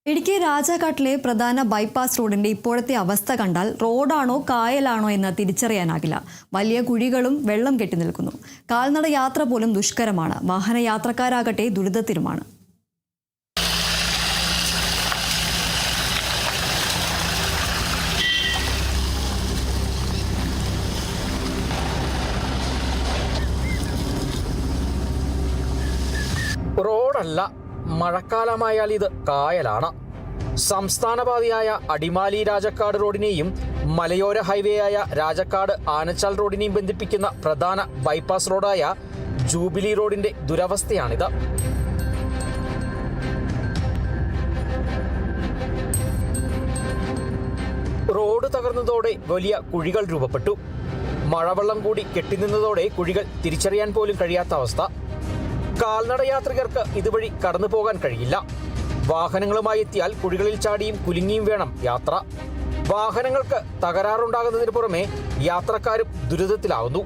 ഇടുക്കി രാജാക്കാട്ടിലെ പ്രധാന ബൈപ്പാസ് റോഡിന്റെ ഇപ്പോഴത്തെ അവസ്ഥ കണ്ടാൽ റോഡാണോ കായലാണോ എന്ന് തിരിച്ചറിയാനാകില്ല. വലിയ കുഴികളും വെള്ളം കെട്ടി നിൽക്കുന്നു. കാൽനട യാത്ര പോലും ദുഷ്കരമാണ്. വാഹനയാത്രക്കാരാകട്ടെ ദുരിതത്തിലുമാണ്. റോഡല്ല, മഴക്കാലമായാൽ ഇത് കായലാണ്. സംസ്ഥാനപാതയായ അടിമാലി രാജക്കാട് റോഡിനെയും മലയോര ഹൈവേയായ രാജക്കാട് ആനച്ചാൽ റോഡിനെയും ബന്ധിപ്പിക്കുന്ന പ്രധാന ബൈപ്പാസ് റോഡായ ജൂബിലി റോഡിന്റെ ദുരവസ്ഥയാണിത്. റോഡ് തകർന്നതോടെ വലിയ കുഴികൾ രൂപപ്പെട്ടു. മഴവെള്ളം കൂടി കെട്ടിനിന്നതോടെ കുഴികൾ തിരിച്ചറിയാൻ പോലും കഴിയാത്ത അവസ്ഥ. കാൽനട യാത്രികർക്ക് ഇതുവഴി കടന്നു പോകാൻ കഴിയില്ല. വാഹനങ്ങളുമായി എത്തിയാൽ കുഴികളിൽ ചാടിയും കുലുങ്ങിയും വേണം യാത്ര. വാഹനങ്ങൾക്ക് തകരാറുണ്ടാകുന്നതിന് പുറമെ യാത്രക്കാരും ദുരിതത്തിലാവുന്നു.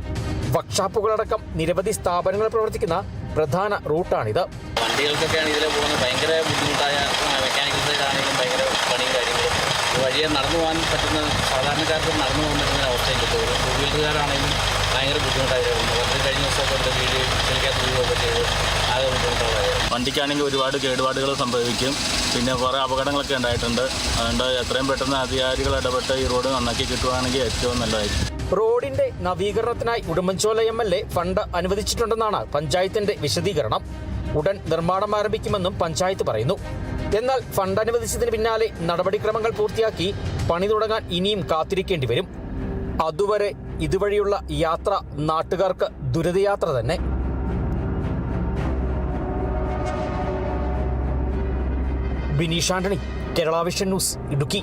വർക്ക്ഷോപ്പുകളടക്കം നിരവധി സ്ഥാപനങ്ങൾ പ്രവർത്തിക്കുന്ന പ്രധാന റൂട്ടാണിത്. വണ്ടികൾക്കൊക്കെയാണ് ഇതിലെ പോകുന്നത്. ഭയങ്കര ബുദ്ധിമുട്ടായ മെക്കാനിക്കൽ സൈഡാണെങ്കിലും ഭയങ്കര പണിയും കാര്യങ്ങളും. വഴിയെ നടന്നു പോകാൻ പറ്റുന്ന സാധാരണക്കാർക്ക് നടന്നു പോകാൻ പറ്റുന്ന അവസ്ഥയിൽ ടൂ വീലറുകാരാണെങ്കിലും ഭയങ്കര ബുദ്ധിമുട്ടായിരുന്നു. കഴിഞ്ഞ ദിവസമൊക്കെ വീട് ചെലിക്കാത്ത വീടുകയൊക്കെ ചെയ്ത് ആകെ ബുദ്ധിമുട്ടുള്ളതായിരുന്നു. വണ്ടിക്കാണെങ്കിൽ ഒരുപാട് കേടുപാടുകൾ സംഭവിക്കും. പിന്നെ കുറേ അപകടങ്ങളൊക്കെ ഉണ്ടായിട്ടുണ്ട്. അതുകൊണ്ട് എത്രയും പെട്ടെന്ന് അധികാരികൾ ഇടപെട്ട് ഈ റോഡ് നന്നാക്കി കിട്ടുവാണെങ്കിൽ ഏറ്റവും നല്ലതായിരിക്കും. റോഡിന്റെ നവീകരണത്തിനായി ഉടുമ്പൻചോല MLA ഫണ്ട് അനുവദിച്ചിട്ടുണ്ടെന്നാണ് പഞ്ചായത്തിന്റെ വിശദീകരണം. ഉടൻ നിർമ്മാണം ആരംഭിക്കുമെന്നും പഞ്ചായത്ത് പറയുന്നു. എന്നാൽ ഫണ്ട് അനുവദിച്ചതിന് പിന്നാലെ നടപടിക്രമങ്ങൾ പൂർത്തിയാക്കി പണി തുടങ്ങാൻ ഇനിയും കാത്തിരിക്കേണ്ടി വരും. അതുവരെ ഇതുവഴിയുള്ള യാത്ര നാട്ടുകാർക്ക് ദുരിതയാത്ര തന്നെ. Bineesh Antony, Kerala vision news, Idukki.